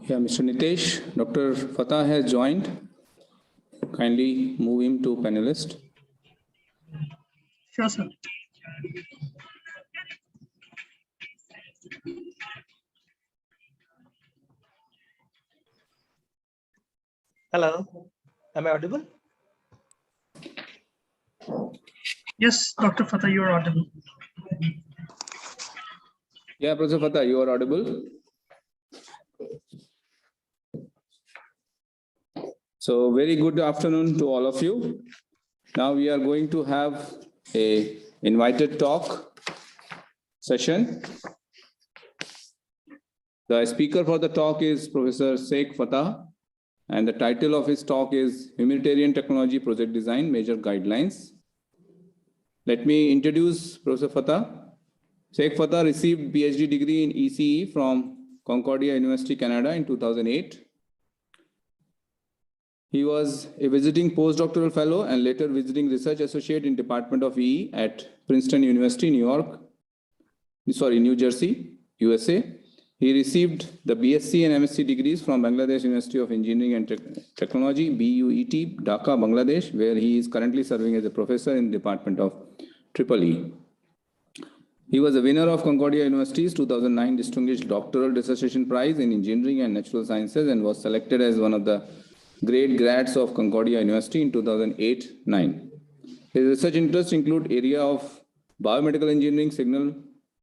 Yeah, Mr. Nitesh, Dr. Fattah has joined. Kindly move him to panelist. Sure, sir. Hello, am I audible? Yes, Dr. Fattah, you are audible. Yeah, Professor Fattah, you are audible. So very good afternoon to all of you. Now we are going to have a invited talk session. The speaker for the talk is Professor Shaikh Fattah, and the title of his talk is Humanitarian Technology Project Design Major Guidelines. Let me introduce Professor Fattah. Shaikh Fattah received PhD degree in ECE from Concordia University, Canada in 2008. He was a visiting postdoctoral fellow and later visiting research associate in Department of EE at Princeton University, New Jersey, USA. He received the BSc and MSc degrees from Bangladesh University of Engineering and Technology, BUET, Dhaka, Bangladesh, where he is currently serving as a professor in the Department of EE. He was a winner of Concordia University's 2009 Distinguished Doctoral Dissertation Prize in Engineering and Natural Sciences and was selected as one of the great grads of Concordia University in 2008-9. His research interests include area of biomedical engineering, signal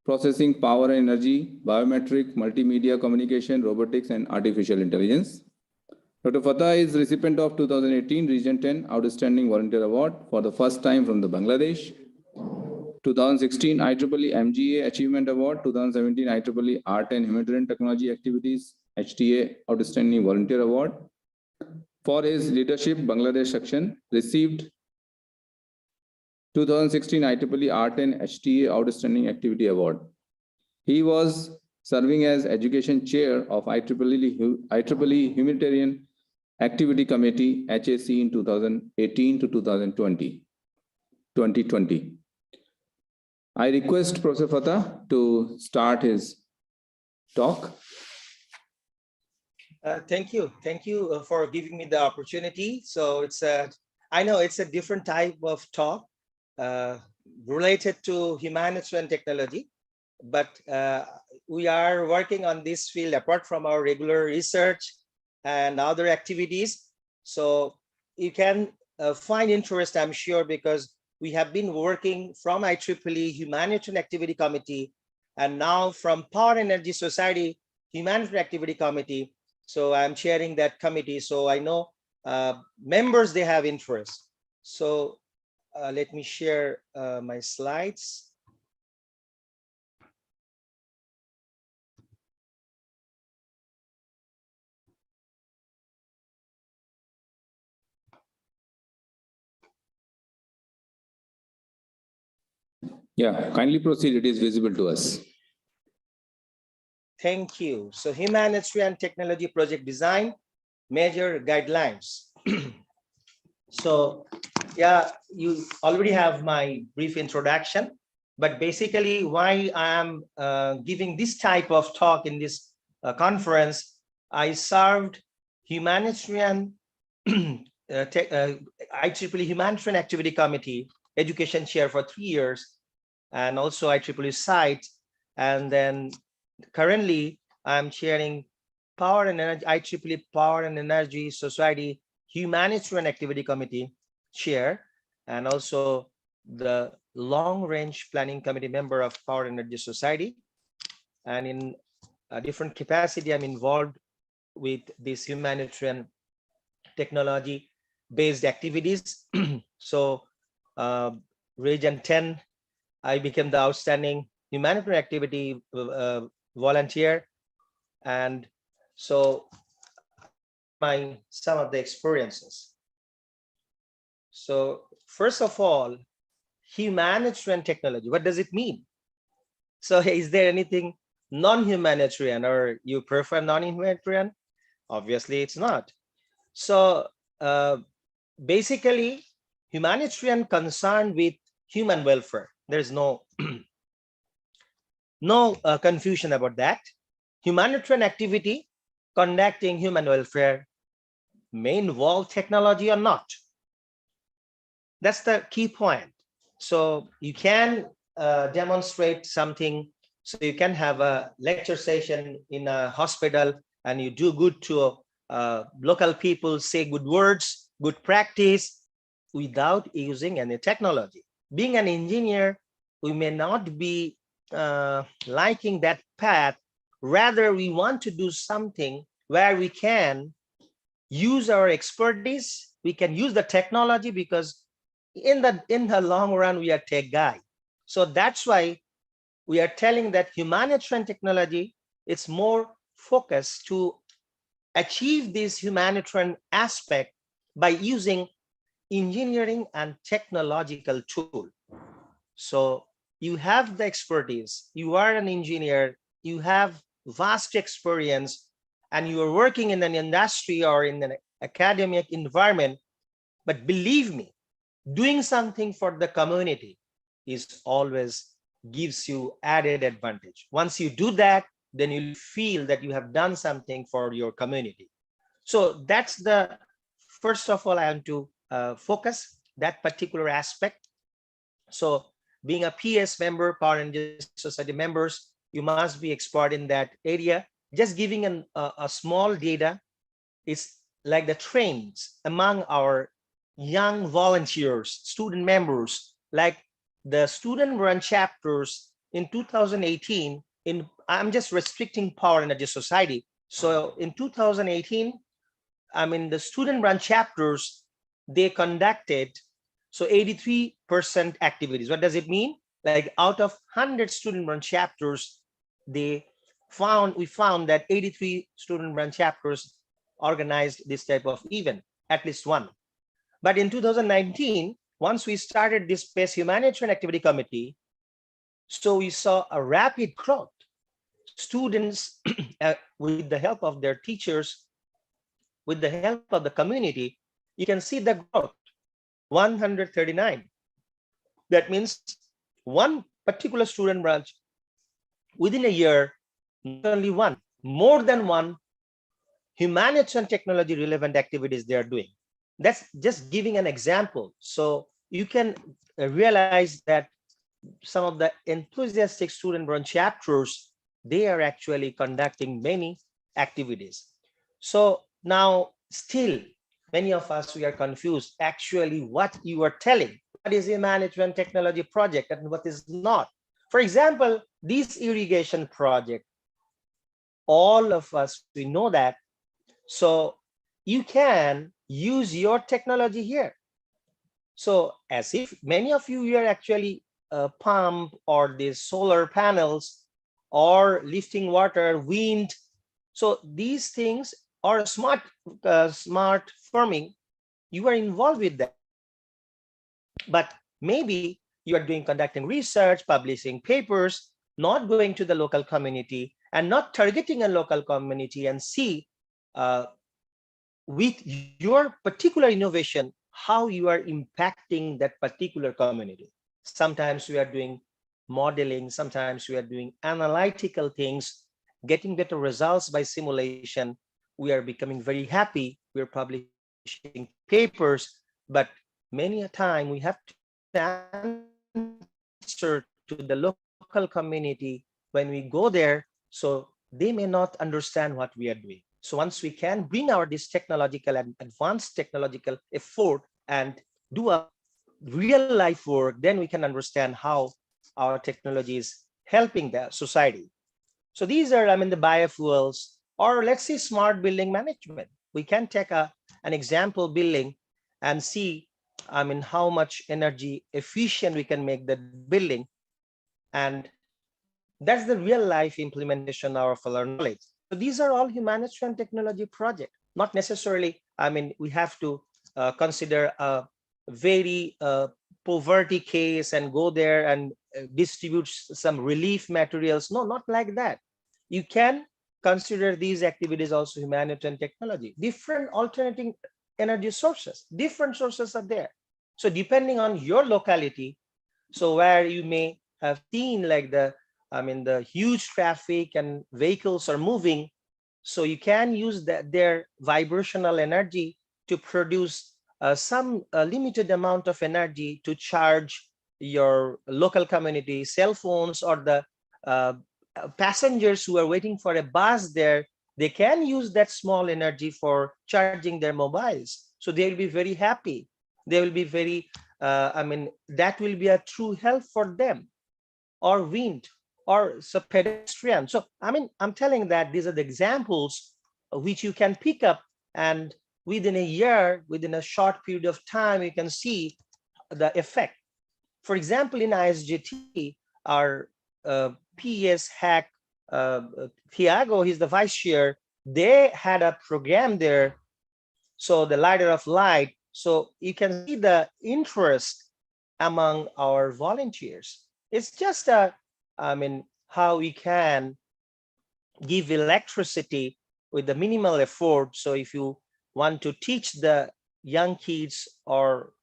processing, power and energy, biometric, multimedia communication, robotics, and artificial intelligence. Dr. Fattah is recipient of 2018 Region 10 Outstanding Volunteer Award for the first time from the Bangladesh. 2016 IEEE MGA Achievement Award, 2017 IEEE Art and Humanitarian Technology Activities HTA Outstanding Volunteer Award. For his leadership, Bangladesh section received 2016 IEEE Art and HTA Outstanding Activity Award. He was serving as Education Chair of IEEE Humanitarian Activity Committee HAC in 2018 to 2020. I request Professor Fattah to start his talk. Thank you for giving me the opportunity. So I know it's a different type of talk related to humanitarian technology, but we are working on this field apart from our regular research and other activities. So you can find interest, I'm sure, because we have been working from IEEE Humanitarian Activity Committee and now from Power and Energy Society Humanitarian Activity Committee. So I'm chairing that committee. So I know members, they have interest. So let me share my slides. Yeah, kindly proceed. It is visible to us. Thank you. So Humanitarian Technology Project Design Major Guidelines. So yeah, you already have my brief introduction, but basically why I am giving this type of talk in this conference, I served Humanitarian IEEE Humanitarian Activity Committee Education Chair for 3 years, and also IEEE site, and then currently I'm chairing Power and Energy, IEEE Power and Energy Society Humanitarian Activity Committee Chair, and also the Long Range Planning Committee member of Power and Energy Society. And in a different capacity, I'm involved with this humanitarian technology based activities. So Region 10, I became the outstanding humanitarian activity volunteer. And so some of the experiences. So first of all, humanitarian technology, what does it mean? So is there anything non-humanitarian, or you prefer non-humanitarian? Obviously it's not. So basically humanitarian concerned with human welfare. There's no confusion about that. Humanitarian activity conducting human welfare may involve technology or not. That's the key point. So you can demonstrate something. So you can have a lecture session in a hospital and you do good to local people, say good words, good practice without using any technology. Being an engineer, we may not be liking that path. Rather, we want to do something where we can use our expertise, we can use the technology, because in the long run, we are tech guy. So that's why we are telling that humanitarian technology, it's more focused to achieve this humanitarian aspect by using engineering and technological tool. So you have the expertise, you are an engineer, you have vast experience, and you are working in an industry or in an academic environment. But believe me, doing something for the community is always gives you added advantage. Once you do that, then you feel that you have done something for your community. So that's the first of all, I want to focus that particular aspect. So being a PS member, Power Energy Society members, you must be expert in that area. Just giving a small data is like the trends among our young volunteers, student members, like the student run chapters in 2018 I'm just restricting Power Energy Society. So in 2018, I mean, the student run chapters, they conducted, so 83% activities. What does it mean? Like out of 100 student run chapters, we found that 83 student run chapters organized this type of event, at least one. But in 2019, once we started this PACE Humanitarian Activity Committee, so we saw a rapid growth. Students, with the help of their teachers, with the help of the community, you can see the growth, 139. That means one particular student branch, within a year, not only one, more than one humanitarian technology relevant activities they are doing. That's just giving an example. So you can realize that some of the enthusiastic student run chapters, they are actually conducting many activities. So now still many of us, we are confused actually what you are telling. What is a management technology project and what is not? For example, this irrigation project, all of us, we know that. So you can use your technology here. So as if many of you are actually pump or the solar panels or lifting water, wind. So these things are smart farming. You are involved with that. But maybe you are conducting research, publishing papers, not going to the local community and not targeting a local community and see with your particular innovation, how you are impacting that particular community. Sometimes we are doing modeling, sometimes we are doing analytical things, getting better results by simulation. We are becoming very happy. We're publishing papers, but many a time we have to answer to the local community when we go there, so they may not understand what we are doing. So once we can bring our this technological and advanced technological effort and do a real life work, then we can understand how our technology is helping the society. So these are, I mean, the biofuels, or let's say smart building management. We can take an example building and see, I mean, how much energy efficient we can make the building. And that's the real life implementation of our knowledge. So these are all humanitarian technology projects, not necessarily, I mean, we have to consider a very poverty case and go there and distribute some relief materials. No, not like that. You can consider these activities also humanitarian technology. Different alternating energy sources, different sources are there. So depending on your locality, so where you may have seen like the, I mean, the huge traffic and vehicles are moving. So you can use their vibrational energy to produce some limited amount of energy to charge your local community cell phones, or the passengers who are waiting for a bus there. They can use that small energy for charging their mobiles. So they will be very happy. They will be very, that will be a true help for them. Or wind, or so pedestrian. So, I'm telling that these are the examples which you can pick up, and within a year, within a short period of time, you can see the effect. For example, in ISGT, our PES hack, Thiago, he's the vice chair, they had a program there. So the Lighter of Light. So you can see the interest among our volunteers. It's just how we can give electricity with the minimal effort. So if you want to teach the young kids or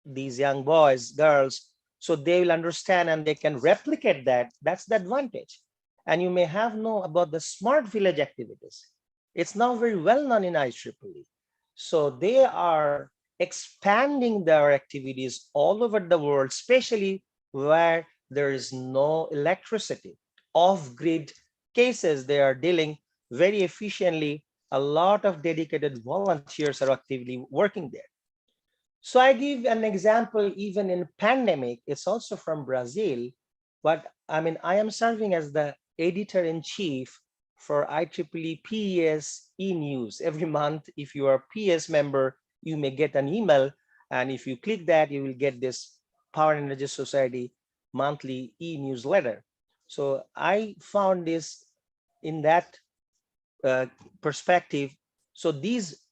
these young boys, girls, so they will understand and they can replicate that. That's the advantage. And you may have known about the smart village activities. It's now very well known in IEEE. So they are expanding their activities all over the world, especially where there is no electricity. Off-grid cases, they are dealing very efficiently. A lot of dedicated volunteers are actively working there. So I give an example, even in pandemic, it's also from Brazil, but I am serving as the editor-in-chief for IEEE PES e-news. Every month, if you are a PES member, you may get an email. And if you click that, you will get this Power and Energy Society monthly e-newsletter. So I found this in that perspective. So these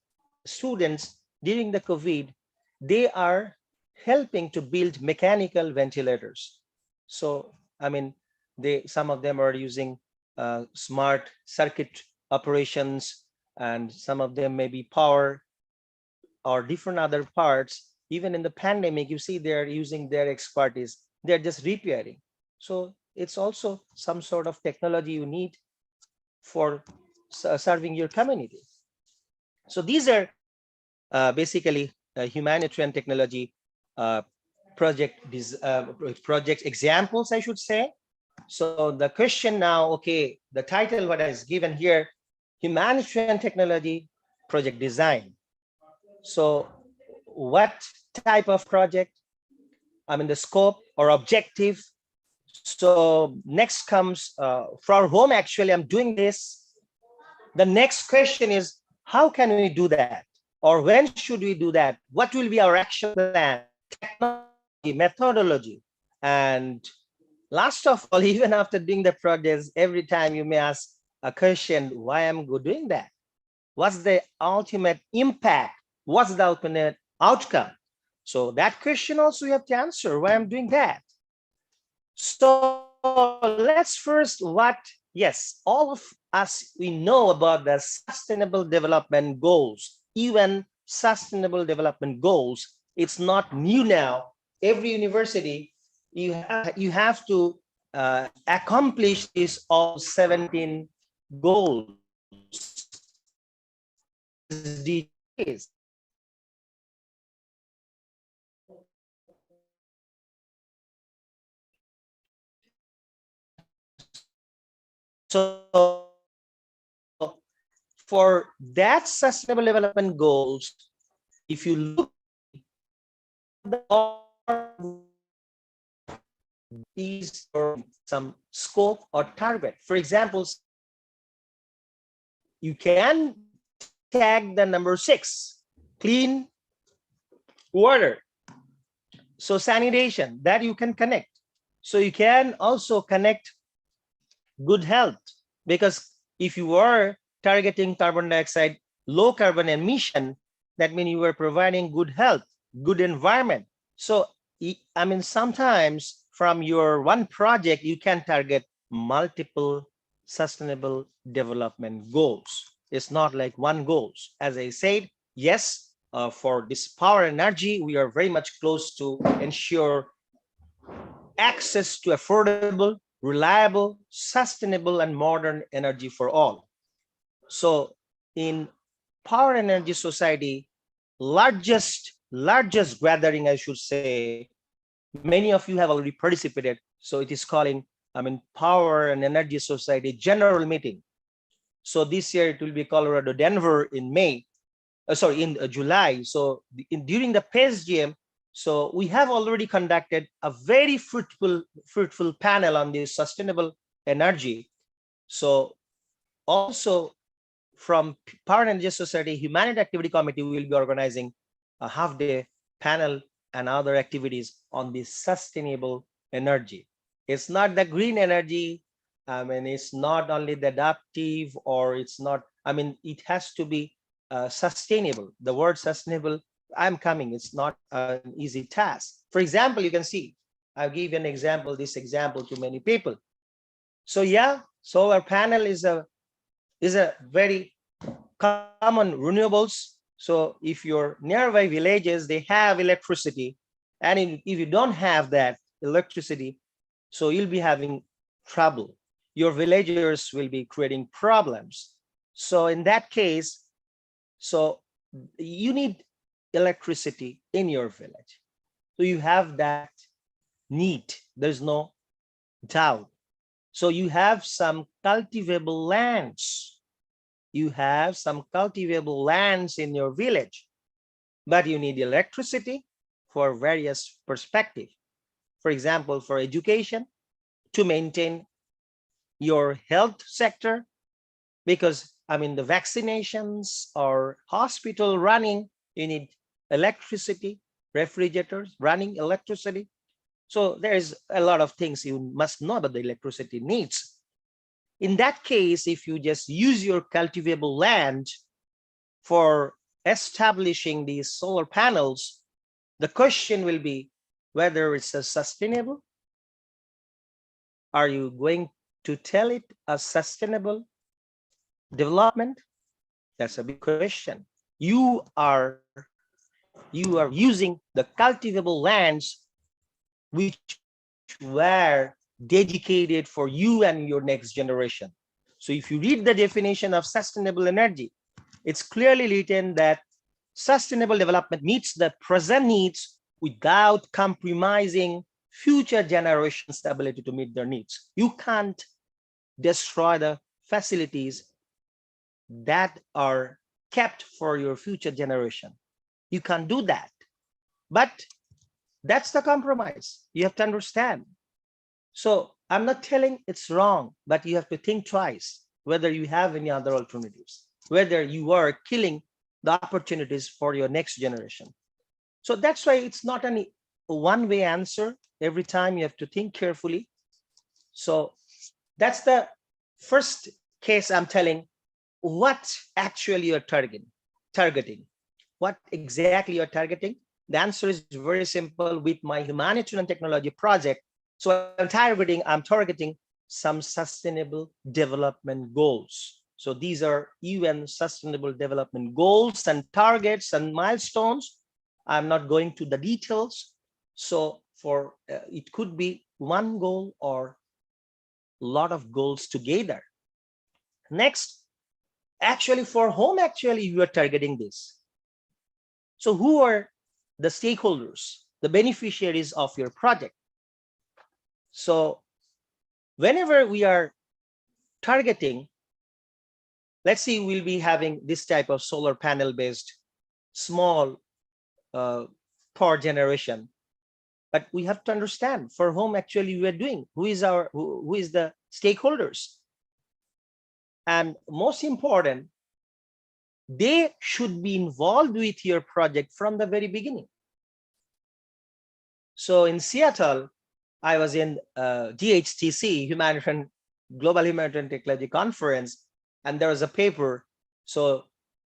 students during the COVID, they are helping to build mechanical ventilators. So, some of them are using smart circuit operations, and some of them may be power or different other parts. Even in the pandemic, you see they're using their expertise. They're just repairing. So it's also some sort of technology you need for serving your community. So these are basically humanitarian technology project examples, I should say. So the question now, okay, the title what is given here, humanitarian technology project design. So what type of project? The scope or objective. So next comes for whom actually I'm doing this. The next question is, how can we do that? Or when should we do that? What will be our action plan, technology, methodology? And last of all, even after doing the projects, every time you may ask a question, why am I doing that? What's the ultimate impact? What's the ultimate outcome? So that question also you have to answer, why I'm doing that. So let's first yes, all of us, we know about the Sustainable Development Goals, UN Sustainable Development Goals. It's not new now. Every university, you have to accomplish these all 17 goals. SDGs. So for that sustainable development goals, if you look these or some scope or target, for example, you can tag the number 6, clean water. So sanitation, that you can connect. So you can also connect good health, because if you are targeting carbon dioxide, low carbon emission, that means you are providing good health, good environment. So, sometimes from your one project, you can target multiple sustainable development goals. It's not like one goals. As I said, yes, for this power energy, we are very much close to ensure access to affordable, reliable, sustainable, and modern energy for all. So in Power and Energy Society, largest gathering, I should say, many of you have already participated. So it is calling, Power and Energy Society General Meeting. So this year it will be Colorado, Denver in May, in July. So during the PSGM, so we have already conducted a very fruitful panel on this sustainable energy. So also from Power and Energy Society Humanitarian Activity Committee, we will be organizing a half-day panel and other activities on this sustainable energy. It's not the green energy. It's not only the adaptive, or it's not, it has to be sustainable. The word sustainable, I'm coming, it's not an easy task. For example, you can see, I'll give an example, this example to many people. So yeah, solar panel is a very common renewables. So if your nearby villages, they have electricity, and if you don't have that electricity, so you'll be having trouble. Your villagers will be creating problems. So in that case, so you need electricity in your village. So you have that need. There's no doubt. So you have some cultivable lands. You have some cultivable lands in your village, but you need electricity for various perspectives. For example, for education, to maintain your health sector, because the vaccinations or hospital running, you need electricity, refrigerators, running electricity. So there's a lot of things you must know about the electricity needs. In that case, if you just use your cultivable land for establishing these solar panels, the question will be whether it's a sustainable. Are you going to tell it a sustainable development? That's a big question. You are using the cultivable lands which were dedicated for you and your next generation. So if you read the definition of sustainable energy, it's clearly written that sustainable development meets the present needs without compromising future generations' ability to meet their needs. You can't destroy the facilities that are kept for your future generation. You can't do that. But that's the compromise. You have to understand. So I'm not telling it's wrong, but you have to think twice whether you have any other alternatives, whether you are killing the opportunities for your next generation. So that's why it's not a one-way answer. Every time you have to think carefully. So that's the first case I'm telling what actually you're targeting. What exactly you're targeting? The answer is very simple. With my humanitarian technology project, so I'm targeting some sustainable development goals. So these are UN sustainable development goals and targets and milestones. I'm not going to the details. So for it could be one goal or a lot of goals together. Next, actually for whom actually you are targeting this? So who are the stakeholders, the beneficiaries of your project? So whenever we are targeting, let's see, we'll be having this type of solar panel based small power generation. But we have to understand for whom actually we are doing, who is the stakeholders. And most important, they should be involved with your project from the very beginning. So in Seattle, I was in GHTC, Global Humanitarian Technology Conference, and there was a paper. So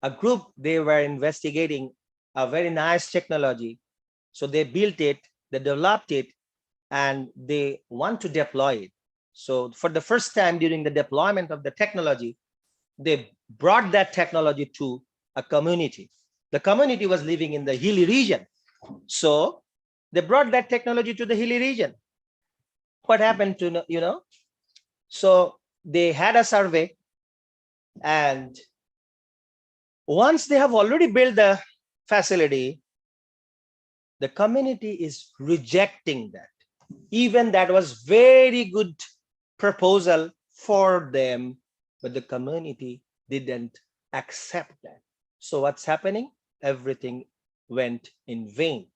a group, they were investigating a very nice technology. So they built it, they developed it, and they want to deploy it. So for the first time during the deployment of the technology, they brought that technology to a community. The community was living in the hilly region. So they brought that technology to the hilly region. What happened to, So they had a survey. And once they have already built the facility, the community is rejecting that. Even that was very good proposal for them, but the community didn't accept that. So what's happening? Everything went in vain.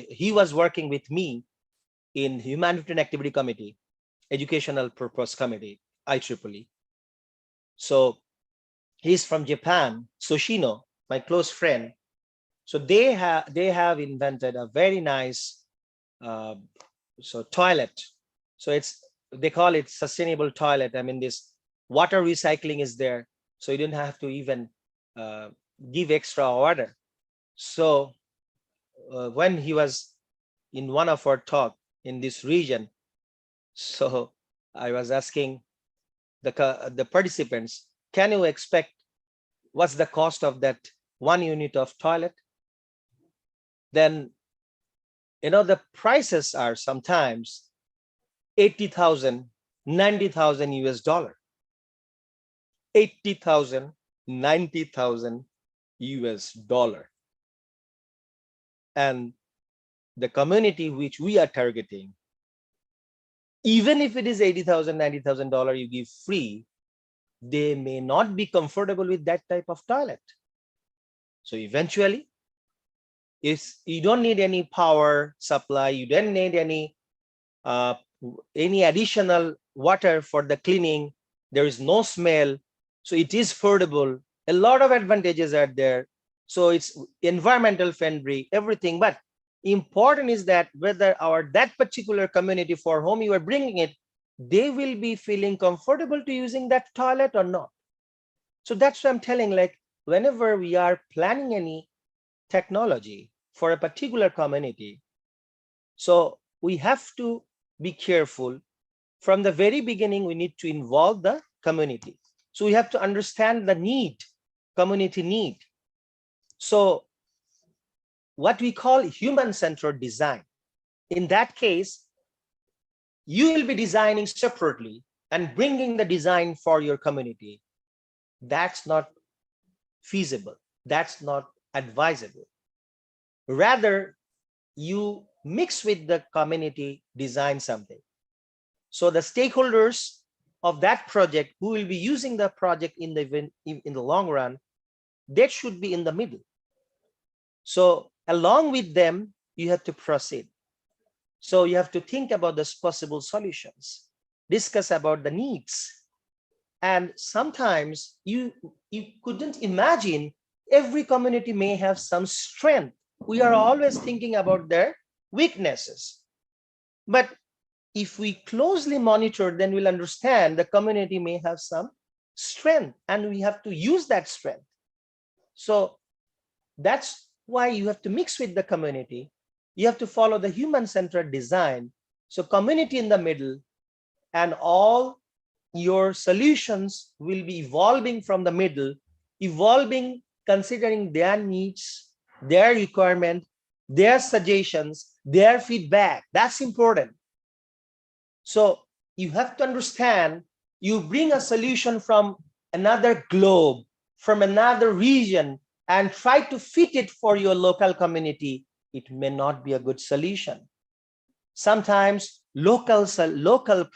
He was working with me in Humanitarian Activity Committee, Educational Purpose Committee, IEEE. So he's from Japan, Soshino, my close friend. So they have invented a very nice toilet. So they call it sustainable toilet. I mean, this water recycling is there, so you don't have to even give extra water. So when he was in one of our talk in this region, so I was asking the participants, can you expect what's the cost of that 1 unit of toilet? Then, the prices are sometimes 80,000, 90,000 US dollar. 80,000, 90,000 US dollar. And the community which we are targeting, even if it is 80,000, 90,000 dollar you give free, they may not be comfortable with that type of toilet. So eventually, you don't need any power supply, you don't need any additional water for the cleaning, there is no smell, so it is affordable, a lot of advantages are there, so it's environmental friendly, everything. But important is that whether that particular community for whom you are bringing it, they will be feeling comfortable to using that toilet or not. So that's what I'm telling, like, whenever we are planning any technology for a particular community, so we have to be careful. From the very beginning, we need to involve the community. So we have to understand the need, community need. So what we call human-centered design. In that case, you will be designing separately and bringing the design for your community. That's not feasible. That's not advisable. Rather, you mix with the community, design something. So the stakeholders of that project who will be using the project in the long run, that should be in the middle. So along with them, you have to proceed. So you have to think about the possible solutions, discuss about the needs. And sometimes you couldn't imagine every community may have some strength. We are always thinking about their weaknesses. But if we closely monitor, then we'll understand the community may have some strength and we have to use that strength. So that's why you have to mix with the community. You have to follow the human-centered design. So community in the middle, and all your solutions will be evolving from the middle, evolving considering their needs, their requirement, their suggestions, their feedback. That's important. So you have to understand, you bring a solution from another globe, from another region, and try to fit it for your local community. It may not be a good solution. Sometimes local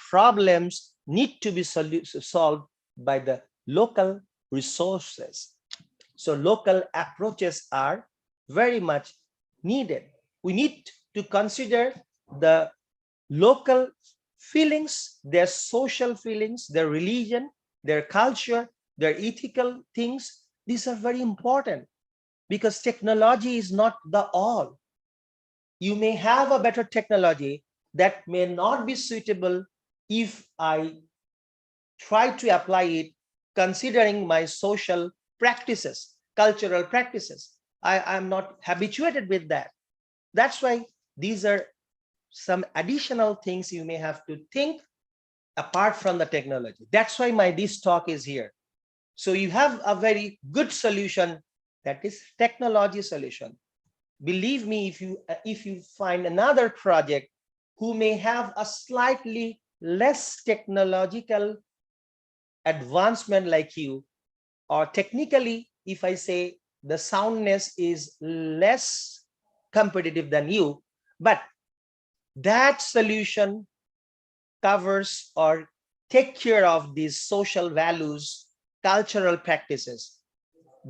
problems need to be solved by the local resources. So local approaches are very much needed. We need to consider the local feelings, their social feelings, their religion, their culture, their ethical things. These are very important because technology is not the all. You may have a better technology that may not be suitable if I try to apply it considering my social practices, cultural practices. I'm not habituated with that. That's why these are some additional things you may have to think apart from the technology. That's why this talk is here. So you have a very good solution, that is technology solution. Believe me, if you find another project who may have a slightly less technological advancement like you, or technically, if I say the soundness is less competitive than you, but that solution covers or take care of these social values, cultural practices.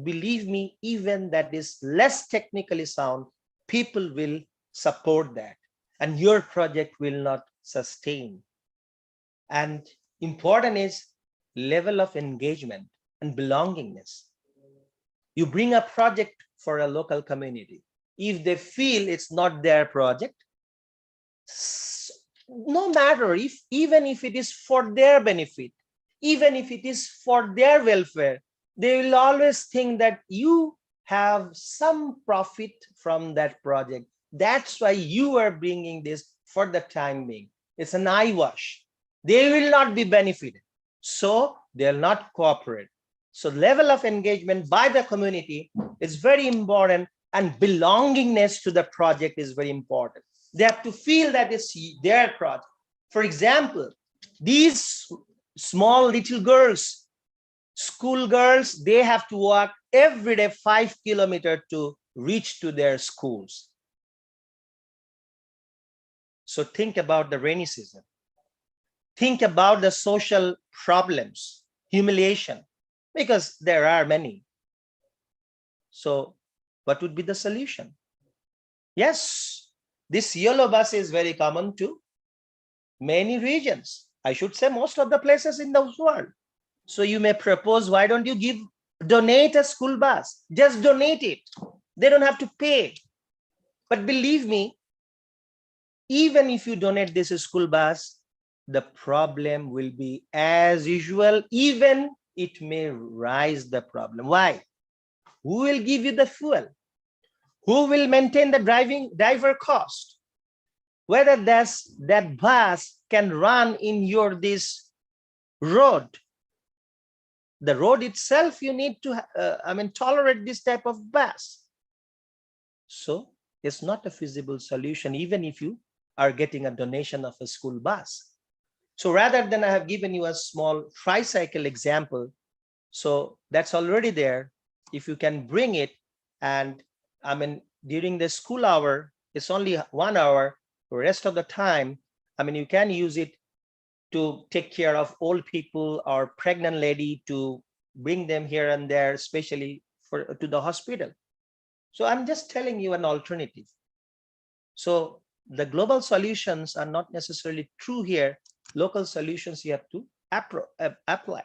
Believe me, even that is less technically sound, people will support that, and your project will not sustain. And important is level of engagement and belongingness. You bring a project for a local community. If they feel it's not their project, no matter even if it is for their benefit, even if it is for their welfare, they will always think that you have some profit from that project. That's why you are bringing this for the time being. It's an eyewash. They will not be benefited, so they'll not cooperate. So level of engagement by the community is very important, and belongingness to the project is very important. They have to feel that it's their project. For example, these small little girls, school girls, they have to walk every day 5 kilometers to reach to their schools. So think about the rainy season. Think about the social problems, humiliation, because there are many. So what would be the solution? Yes, this yellow bus is very common to many regions. I should say most of the places in the world. So you may propose, why don't you donate a school bus? Just donate it. They don't have to pay. But believe me, even if you donate this school bus, the problem will be as usual, even it may rise the problem. Why? Who will give you the fuel? Who will maintain the driver cost? Whether that bus can run in this road. The road itself, you need to tolerate this type of bus. So it's not a feasible solution, even if you are getting a donation of a school bus. So rather than I have given you a small tricycle example, so that's already there. If you can bring it, and during the school hour, it's only 1 hour. The rest of the time, you can use it to take care of old people or pregnant lady, to bring them here and there, especially to the hospital. So I'm just telling you an alternative. So the global solutions are not necessarily true here. Local solutions you have to apply.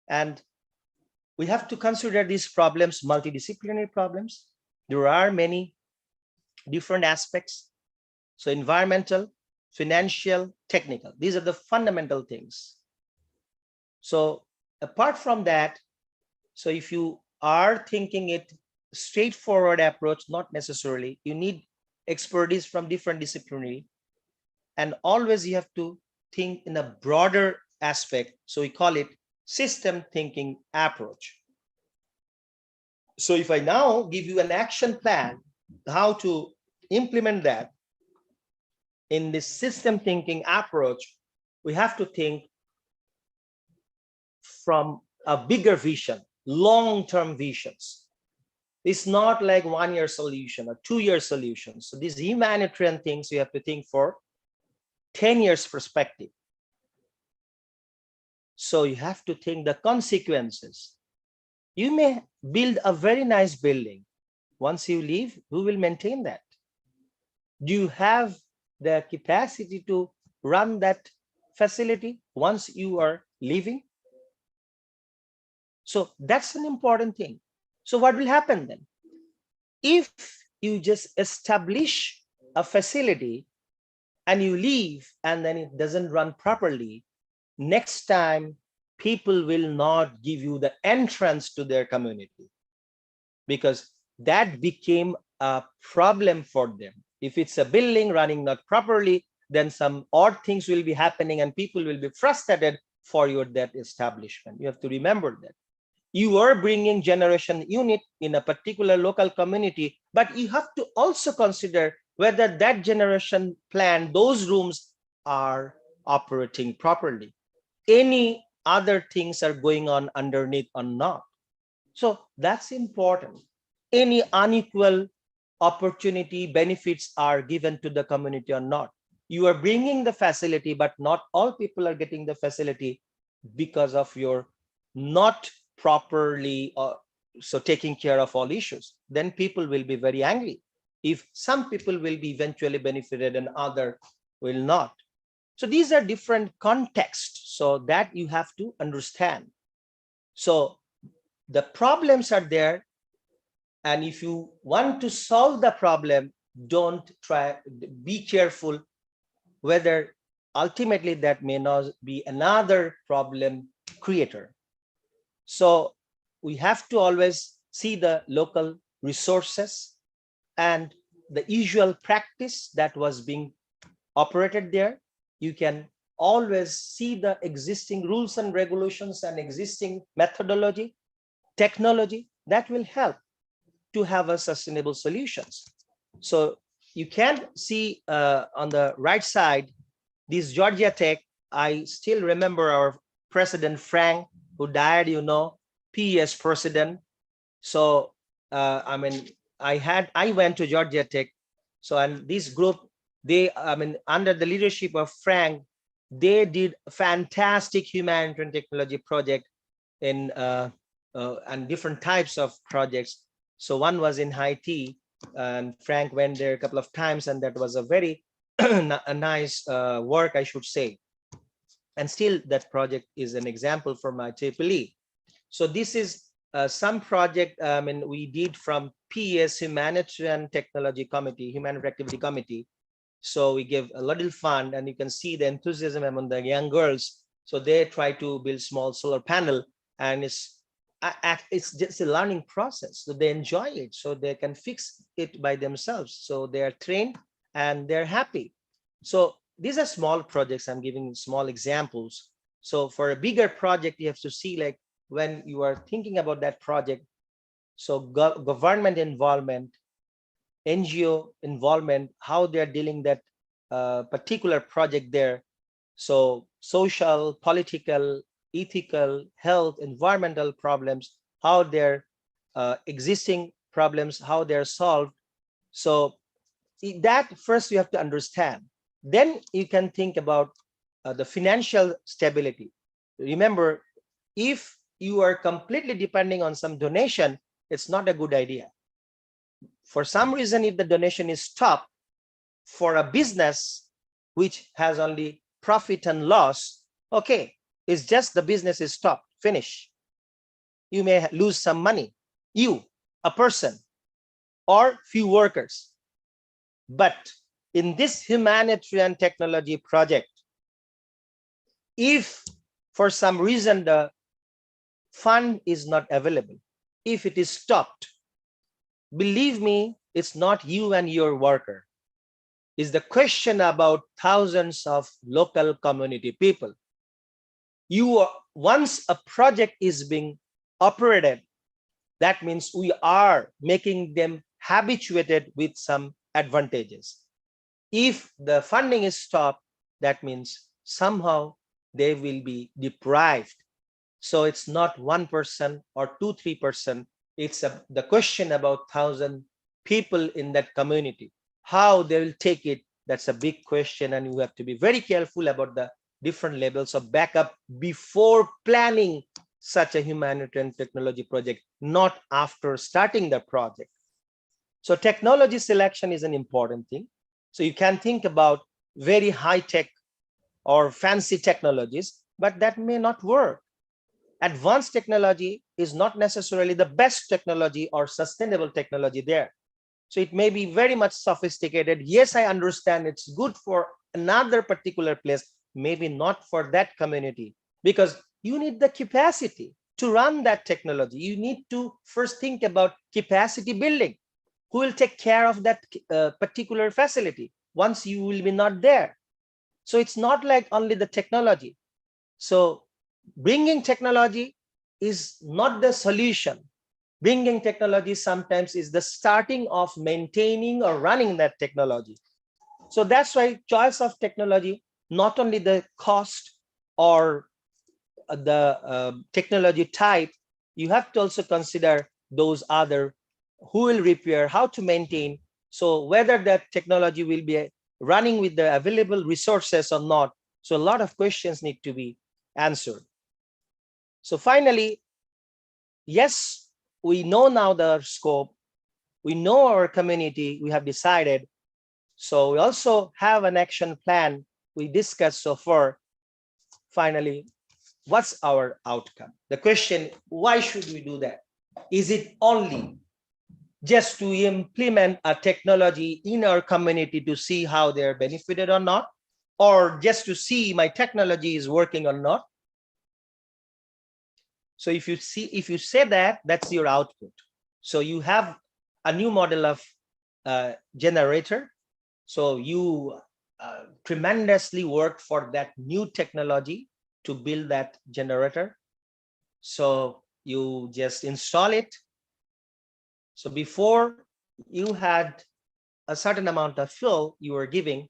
And we have to consider these problems, multidisciplinary problems. There are many different aspects. So environmental, financial, technical. These are the fundamental things. So apart from that, so if you are thinking it straightforward approach, not necessarily, you need expertise from different disciplinary, and always you have to think in a broader aspect. So we call it system thinking approach. So if I now give you an action plan, how to implement that in this system thinking approach, we have to think from a bigger vision, long-term visions. It's not like 1 year solution or 2 year solution. So these humanitarian things, you have to think for 10 years perspective. So you have to think the consequences. You may build a very nice building. Once you leave, who will maintain that? Do you have the capacity to run that facility once you are leaving? So that's an important thing. So what will happen then? If you just establish a facility and you leave and then it doesn't run properly, next time people will not give you the entrance to their community, because that became a problem for them. If it's a building running not properly, then some odd things will be happening and people will be frustrated for that establishment. You have to remember that. You are bringing generation unit in a particular local community, but you have to also consider whether that generation plan, those rooms are operating properly. Any other things are going on underneath or not. So that's important. Any unequal opportunity benefits are given to the community or not. You are bringing the facility, but not all people are getting the facility because of your not properly so taking care of all issues. Then people will be very angry if some people will be eventually benefited and other will not. So these are different contexts, so that you have to understand. So the problems are there, and if you want to solve the problem, don't try, be careful whether ultimately that may not be another problem creator. So we have to always see the local resources and the usual practice that was being operated there. You can always see the existing rules and regulations and existing methodology, technology that will help to have a sustainable solutions. So you can see on the right side, this Georgia Tech. I still remember our President Frank, who died, you know, PES president. So I mean, I went to Georgia Tech. So, and this group, they, I mean, under the leadership of Frank, they did a fantastic humanitarian technology project in and different types of projects. So one was in Haiti, and Frank went there a couple of times, and that was a very a nice work, I should say. And still that project is an example for my TPE. So this is some project I mean, we did from PES Humanitarian Technology Committee, Humanitarian Activity Committee. So we give a little fund, and you can see the enthusiasm among the young girls. So they try to build small solar panel, and it's just a learning process. So they enjoy it, so they can fix it by themselves. So they are trained and they're happy. So these are small projects. I'm giving small examples. So for a bigger project, you have to see, like, when you are thinking about that project, so government involvement, NGO involvement, how they're dealing that particular project there. So social, political, ethical, health, environmental problems, how their existing problems, how they're solved. So that first you have to understand. Then you can think about the financial stability. Remember, if you are completely depending on some donation, it's not a good idea. For some reason, if the donation is stopped for a business which has only profit and loss, okay, it's just the business is stopped, finish. You may lose some money, you, a person, or few workers. But in this humanitarian technology project, if for some reason the fund is not available, if it is stopped, believe me, it's not you and your worker. It's the question about thousands of local community people. Once a project is being operated, that means we are making them habituated with some advantages. If the funding is stopped, that means somehow they will be deprived. So it's not 1% or 2-3%. It's the question about 1,000 people in that community. How they will take it, that's a big question, and you have to be very careful about the different levels of backup before planning such a humanitarian technology project, not after starting the project. So technology selection is an important thing. So you can think about very high-tech or fancy technologies, but that may not work. Advanced technology is not necessarily the best technology or sustainable technology there. So it may be very much sophisticated. Yes, I understand it's good for another particular place, maybe not for that community, because you need the capacity to run that technology. You need to first think about capacity building. Who will take care of that particular facility once you will be not there? So it's not like only the technology. So bringing technology is not the solution. Bringing technology sometimes is the starting of maintaining or running that technology. So that's why choice of technology, not only the cost or technology type, you have to also consider those other who will repair, how to maintain. So whether that technology will be running with the available resources or not. So a lot of questions need to be answered. So finally, yes, we know now the scope, we know our community, we have decided. So we also have an action plan we discussed so far. Finally, what's our outcome? The question, why should we do that? Is it only just to implement a technology in our community to see how they're benefited or not? Or just to see my technology is working or not? So if you say that, that's your output. So you have a new model of generator. So you tremendously worked for that new technology to build that generator. So you just install it. So before you had a certain amount of fuel you were giving,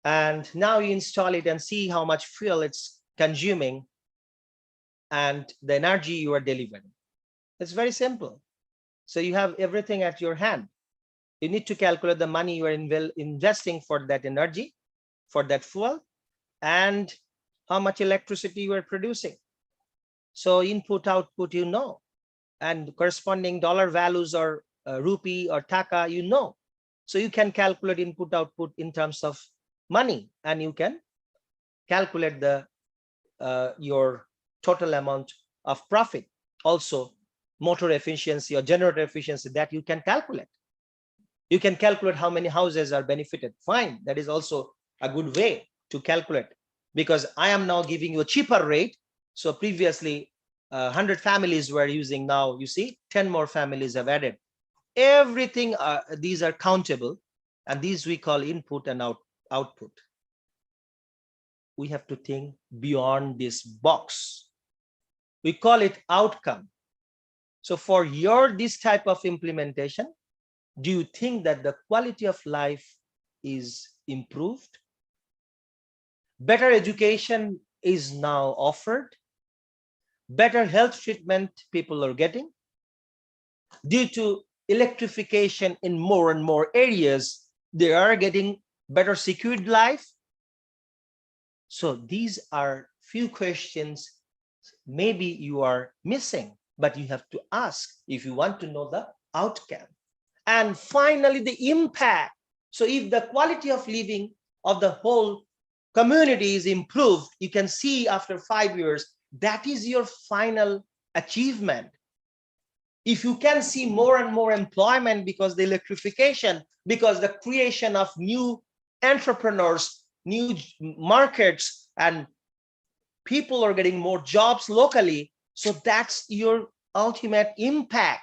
and now you install it and see how much fuel it's consuming and the energy you are delivering. It's very simple. So you have everything at your hand. You need to calculate the money you are investing for that energy, for that fuel, and how much electricity you are producing. So input, output, you know, and corresponding dollar values or rupee or taka, you know. So you can calculate input, output in terms of money, and you can calculate the your total amount of profit. Also, motor efficiency or generator efficiency, that you can calculate. You can calculate how many houses are benefited. Fine, that is also a good way to calculate, because I am now giving you a cheaper rate. So previously 100 families were using, now you see 10 more families have added. Everything, these are countable, and these we call input and output. We have to think beyond this box. We call it outcome. So for this type of implementation, do you think that the quality of life is improved? Better education is now offered? Better health treatment people are getting? Due to electrification in more and more areas, they are getting better secured life? So these are few questions maybe you are missing, but you have to ask if you want to know the outcome. And finally, the impact. So if the quality of living of the whole community is improved, you can see after 5 years, that is your final achievement. If you can see more and more employment because the electrification, because the creation of new entrepreneurs, new markets, and people are getting more jobs locally, so that's your ultimate impact.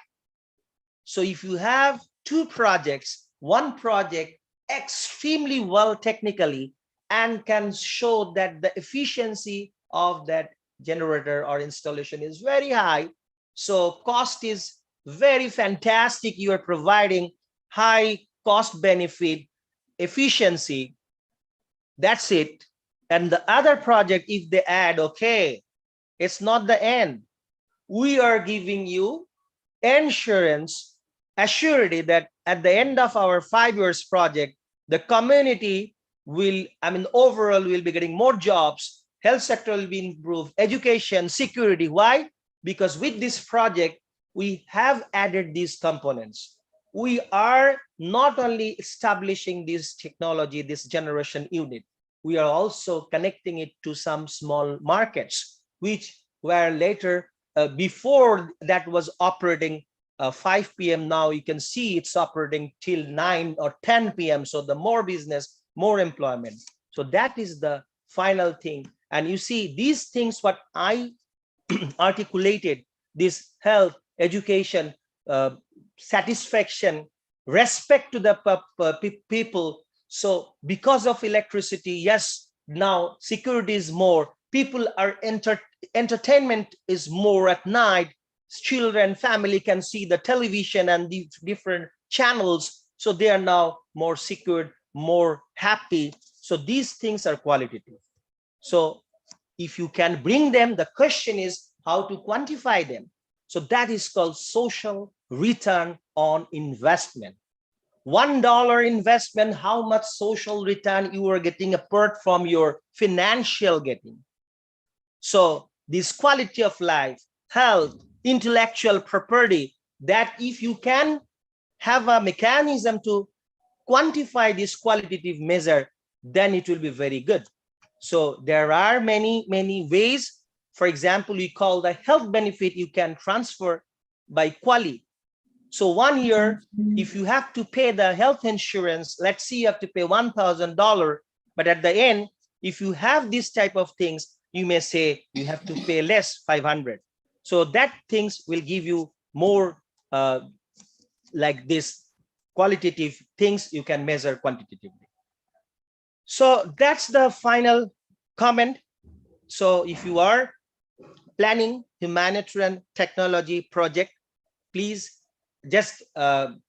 So if you have two projects, one project extremely well technically and can show that the efficiency of that generator or installation is very high, so cost is very fantastic, you are providing high cost benefit efficiency, that's it. And the other project, if they add, okay, it's not the end, we are giving you insurance assurity that at the end of our 5 years project, the community will, overall will be getting more jobs, health sector will be improved, education, security. Why? Because with this project, we have added these components. We are not only establishing this technology, this generation unit, we are also connecting it to some small markets, which were later, before that was operating 5 p.m. Now you can see it's operating till 9 or 10 p.m. So the more business, more employment. So that is the final thing. And you see these things, what I articulated, this health, education, satisfaction, respect to the people. So because of electricity, yes, now security is more, people are entertainment is more at night, children, family can see the television and the different channels, so they are now more secured, more happy. So these things are qualitative. So if you can bring them, the question is how to quantify them. So that is called social return on investment. $1 investment, how much social return you are getting apart from your financial getting. So this quality of life, health, intellectual property, that if you can have a mechanism to quantify this qualitative measure, then it will be very good. So there are many ways. For example, we call the health benefit you can transfer by QALY. So 1 year, if you have to pay the health insurance, let's say you have to pay $1,000, but at the end, if you have this type of things, you may say you have to pay less, 500. So that things will give you more like this qualitative things you can measure quantitatively. So that's the final comment. So if you are planning humanitarian technology project, please just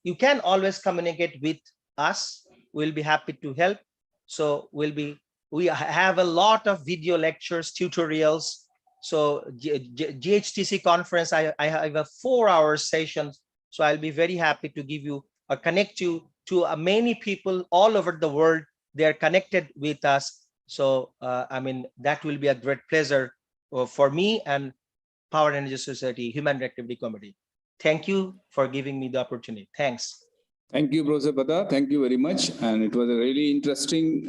you can always communicate with us. We'll be happy to help. So we have a lot of video lectures, tutorials. So GHTC conference, I have a 4-hour session. So I'll be very happy to give you or connect you to many people all over the world. They're connected with us. So I mean, that will be a great pleasure for me and Power and Energy Society Human Activity Committee. Thank you for giving me the opportunity. Thanks. Thank you, Professor Fattah. Thank you very much. And it was a really interesting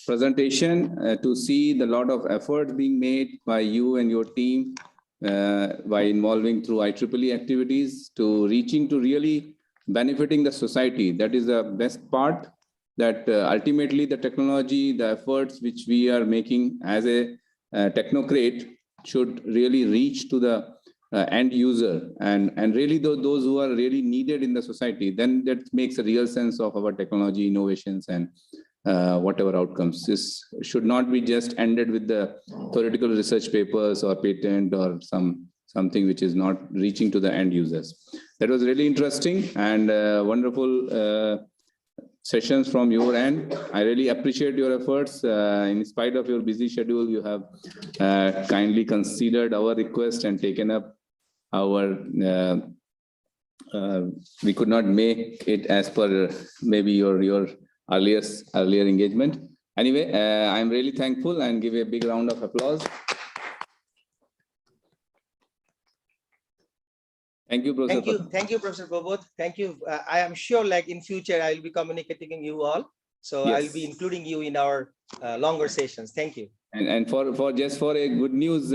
presentation to see the lot of effort being made by you and your team by involving through IEEE activities to reaching to really benefiting the society. That is the best part, that ultimately the technology, the efforts which we are making as a technocrat should really reach to the end user and really those who are really needed in the society. Then that makes a real sense of our technology innovations and whatever outcomes. This should not be just ended with the theoretical research papers or patent or something which is not reaching to the end users. That was really interesting and wonderful sessions from your end. I really appreciate your efforts. In spite of your busy schedule, you have kindly considered our request and taken up our, we could not make it as per maybe your earlier engagement. Anyway, I'm really thankful and give a big round of applause. Thank you, Professor. Thank you, Professor Bobot. Thank you. I am sure like in future, I'll be communicating you all. So yes. I'll be including you in our longer sessions. Thank you. And for just for a good news,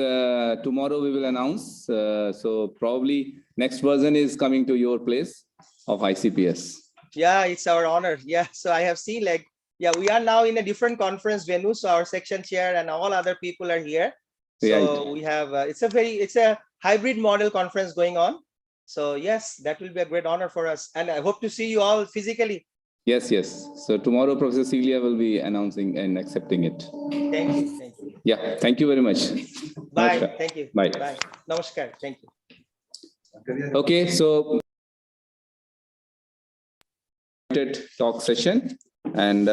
tomorrow we will announce. So probably next version is coming to your place of ICPS. Yeah, it's our honor. Yeah, so I have seen like, yeah, we are now in a different conference venue. So our section chair and all other people are here. So right. We have, it's a hybrid model conference going on. So yes, that will be a great honor for us. And I hope to see you all physically. Yes, yes. So tomorrow, Professor Celia will be announcing and accepting it. Thank you. Thank you. Yeah, thank you very much. Bye. Namaskar. Thank you. Bye. Bye. Namaskar. Thank you. Okay, so talk session and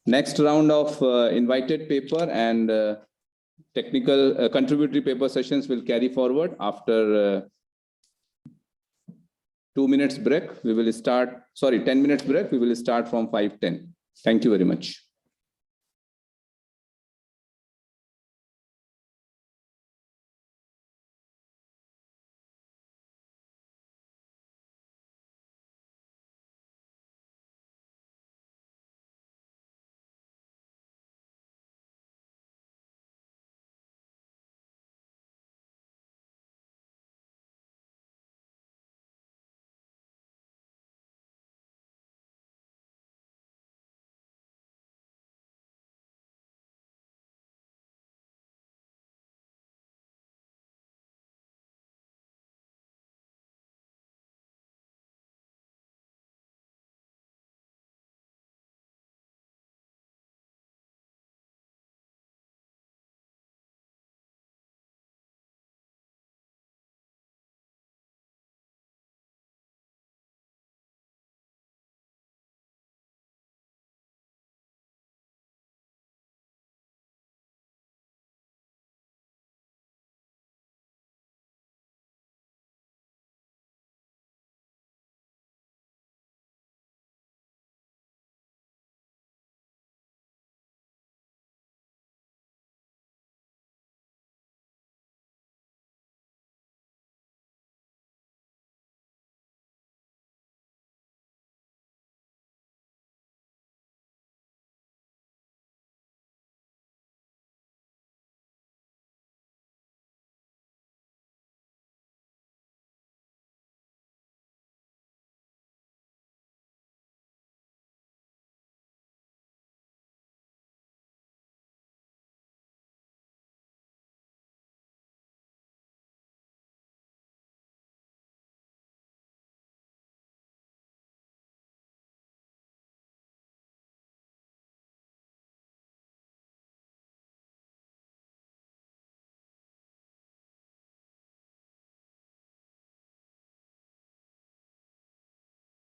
next round of invited paper and technical contributory paper sessions will carry forward after 2 minutes break. We will start, sorry, 10 minutes break. We will start from 5:10. Thank you very much.